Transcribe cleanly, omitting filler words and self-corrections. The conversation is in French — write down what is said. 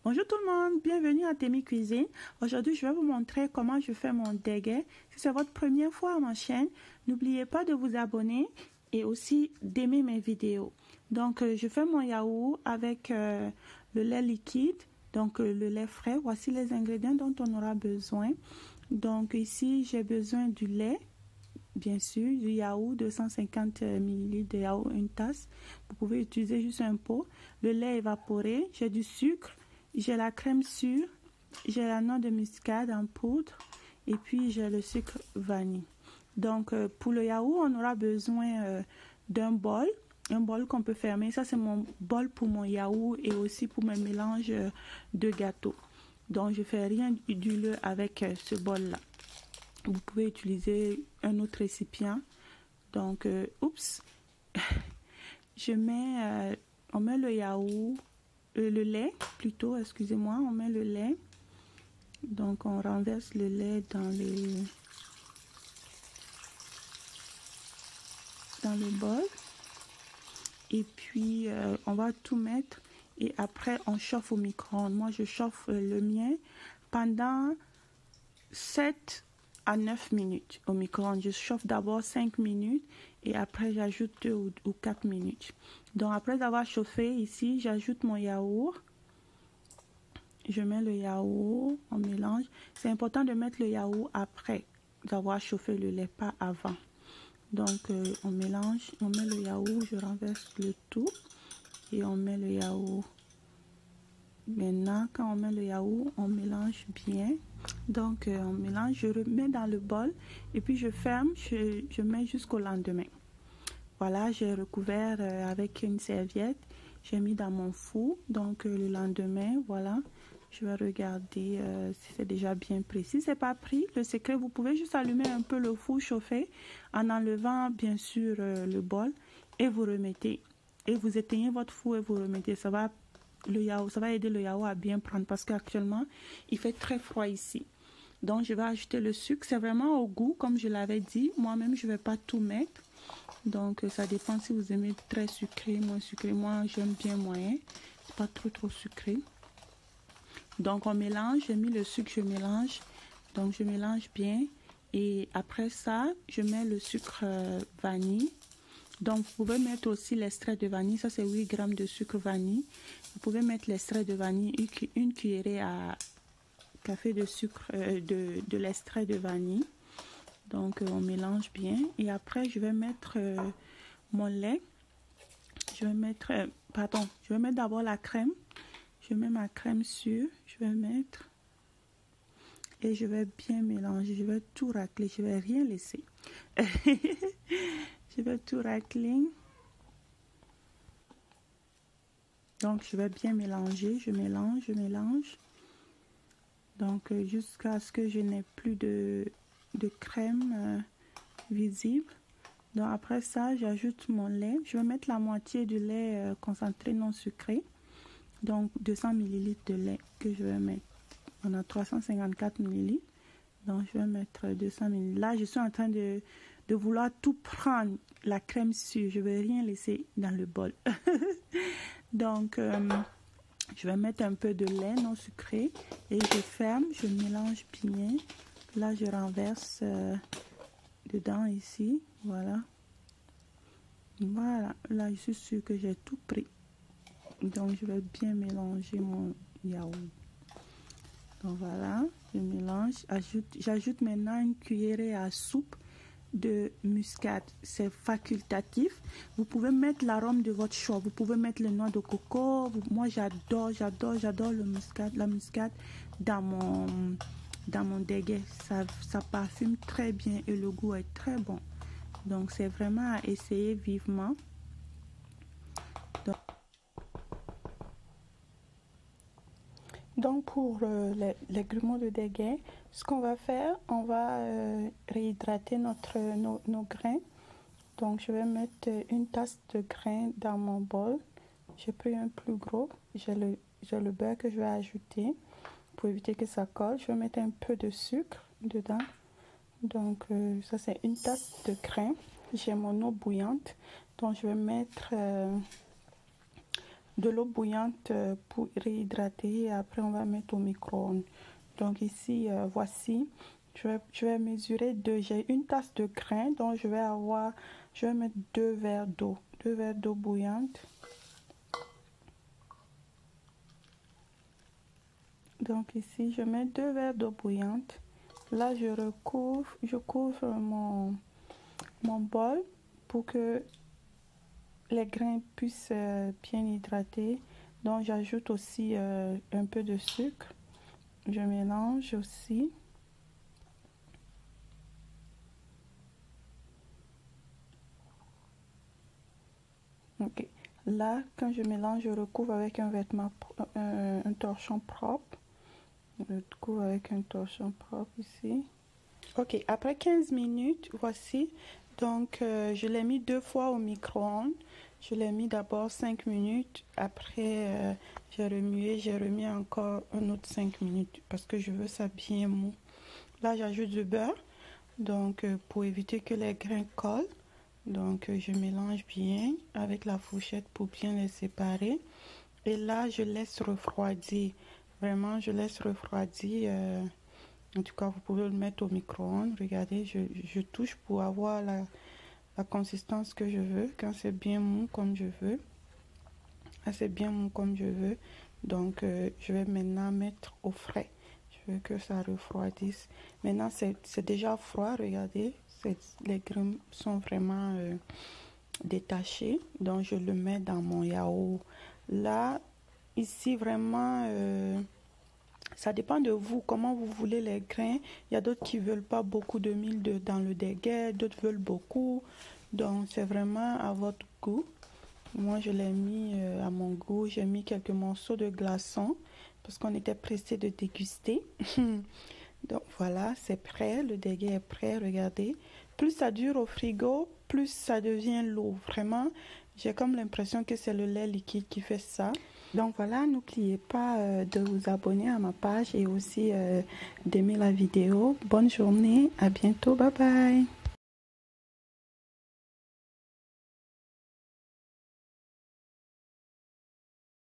Bonjour tout le monde, bienvenue à Temi Cuisine. Aujourd'hui, je vais vous montrer comment je fais mon déguet. Si c'est votre première fois à ma chaîne, n'oubliez pas de vous abonner et aussi d'aimer mes vidéos. Donc, je fais mon yaourt avec le lait liquide, donc le lait frais. Voici les ingrédients dont on aura besoin. Donc, ici, j'ai besoin du lait. Bien sûr, du yaourt, 250 ml de yaourt, une tasse. Vous pouvez utiliser juste un pot. Le lait évaporé, j'ai du sucre, j'ai la crème sûre, j'ai la noix de muscade en poudre et puis j'ai le sucre vanille. Donc, pour le yaourt, on aura besoin d'un bol, un bol qu'on peut fermer. Ça, c'est mon bol pour mon yaourt et aussi pour mes mélanges de gâteaux. Donc, je ne fais rien d'huileux avec ce bol-là. Vous pouvez utiliser un autre récipient. Donc, oups, je mets, on met le yaourt, le lait plutôt, excusez-moi, on met le lait. Donc, on renverse le lait dans le bol. Et puis, on va tout mettre. Et après, on chauffe au micro-ondes. Moi, je chauffe le mien pendant 7 à 9 minutes au micro-ondes. Je chauffe d'abord 5 minutes et après j'ajoute 2 ou 4 minutes. Donc après avoir chauffé ici, j'ajoute mon yaourt. Je mets le yaourt, on mélange. C'est important de mettre le yaourt après d'avoir chauffé le lait, pas avant. Donc on mélange, on met le yaourt, je renverse le tout et on met le yaourt. Maintenant, quand on met le yaourt, on mélange bien. Donc, on mélange, je remets dans le bol et puis je ferme, je mets jusqu'au lendemain. Voilà, j'ai recouvert avec une serviette. J'ai mis dans mon four. Donc, le lendemain, voilà, je vais regarder si c'est déjà bien pris. Si ce n'est pas pris, le secret, vous pouvez juste allumer un peu le four chauffé en enlevant bien sûr le bol et vous remettez. Et vous éteignez votre four et vous remettez. Ça va aider le yaourt à bien prendre parce qu'actuellement, il fait très froid ici. Donc, je vais ajouter le sucre. C'est vraiment au goût, comme je l'avais dit. Moi-même, je ne vais pas tout mettre. Donc, ça dépend si vous aimez très sucré, moins sucré. Moi, j'aime bien moyen. Pas trop sucré. Donc, on mélange. J'ai mis le sucre, je mélange. Donc, je mélange bien. Et après ça, je mets le sucre vanille. Donc, vous pouvez mettre aussi l'extrait de vanille. Ça, c'est 8 grammes de sucre vanille. Vous pouvez mettre l'extrait de vanille, une cuillerée à café de sucre, de l'extrait de vanille. Donc, on mélange bien. Et après, je vais mettre mon lait. Je vais mettre, je vais mettre d'abord la crème. Je mets ma crème sûre. Je vais mettre. Et je vais bien mélanger. Je vais tout racler. Je ne vais rien laisser. Je vais tout racler. Donc, je vais bien mélanger. Je mélange, je mélange. Donc, jusqu'à ce que je n'ai plus de crème visible. Donc, après ça, j'ajoute mon lait. Je vais mettre la moitié du lait concentré non sucré. Donc, 200 ml de lait que je vais mettre. On a 354 ml. Donc, je vais mettre 200 ml. Là, je suis en train de vouloir tout prendre, la crème sûre. Je ne vais rien laisser dans le bol. Donc, je vais mettre un peu de lait non sucré et je ferme, je mélange bien. Là, je renverse dedans ici. Voilà. Voilà. Là, je suis sûre que j'ai tout pris. Donc, je vais bien mélanger mon yaourt. Donc, voilà. Je mélange. J'ajoute maintenant une cuillerée à soupe de muscade. C'est facultatif. Vous pouvez mettre l'arôme de votre choix. Vous pouvez mettre les noix de coco. Moi, j'adore la muscade dans mon déguet. Ça parfume très bien et le goût est très bon. Donc, c'est vraiment à essayer vivement. Donc pour les grumeaux de déguet, ce qu'on va faire, on va réhydrater nos grains. Donc je vais mettre une tasse de grains dans mon bol. J'ai pris un plus gros. J'ai le beurre que je vais ajouter pour éviter que ça colle. Je vais mettre un peu de sucre dedans. Donc ça c'est une tasse de grains. J'ai mon eau bouillante. Donc je vais mettre de l'eau bouillante pour réhydrater et après on va mettre au micro-ondes. Donc ici, voici, je vais mesurer j'ai une tasse de grains, donc je vais mettre 2 verres d'eau bouillante. Donc ici, je mets 2 verres d'eau bouillante. Là, je couvre mon bol pour que les grains puissent bien hydrater. Donc j'ajoute aussi un peu de sucre. Je mélange aussi. Ok. Là, quand je mélange, je recouvre avec un vêtement, un torchon propre. Je recouvre avec un torchon propre ici. Ok, après 15 minutes, voici. Donc, je l'ai mis 2 fois au micro-ondes. Je l'ai mis d'abord 5 minutes. Après, j'ai remis encore un autre 5 minutes parce que je veux ça bien mou. Là, j'ajoute du beurre. Donc, pour éviter que les grains collent. Donc, je mélange bien avec la fourchette pour bien les séparer. Et là, je laisse refroidir. Vraiment, je laisse refroidir. En tout cas, vous pouvez le mettre au micro-ondes. Regardez, je touche pour avoir la consistance que je veux. Quand c'est bien mou comme je veux. Là, c'est bien mou comme je veux. Donc, je vais maintenant mettre au frais. Je veux que ça refroidisse. Maintenant, c'est déjà froid. Regardez, les grains sont vraiment détachés. Donc, je le mets dans mon yaourt. Là, ici, vraiment... ça dépend de vous, comment vous voulez les grains. Il y a d'autres qui ne veulent pas beaucoup de mil dans le déguet, d'autres veulent beaucoup. Donc, c'est vraiment à votre goût. Moi, je l'ai mis à mon goût. J'ai mis quelques morceaux de glaçons parce qu'on était pressé de déguster. Donc, voilà, c'est prêt. Le déguet est prêt, regardez. Plus ça dure au frigo, plus ça devient lourd. Vraiment, j'ai comme l'impression que c'est le lait liquide qui fait ça. Donc voilà, n'oubliez pas de vous abonner à ma page et aussi d'aimer la vidéo. Bonne journée, à bientôt, bye bye.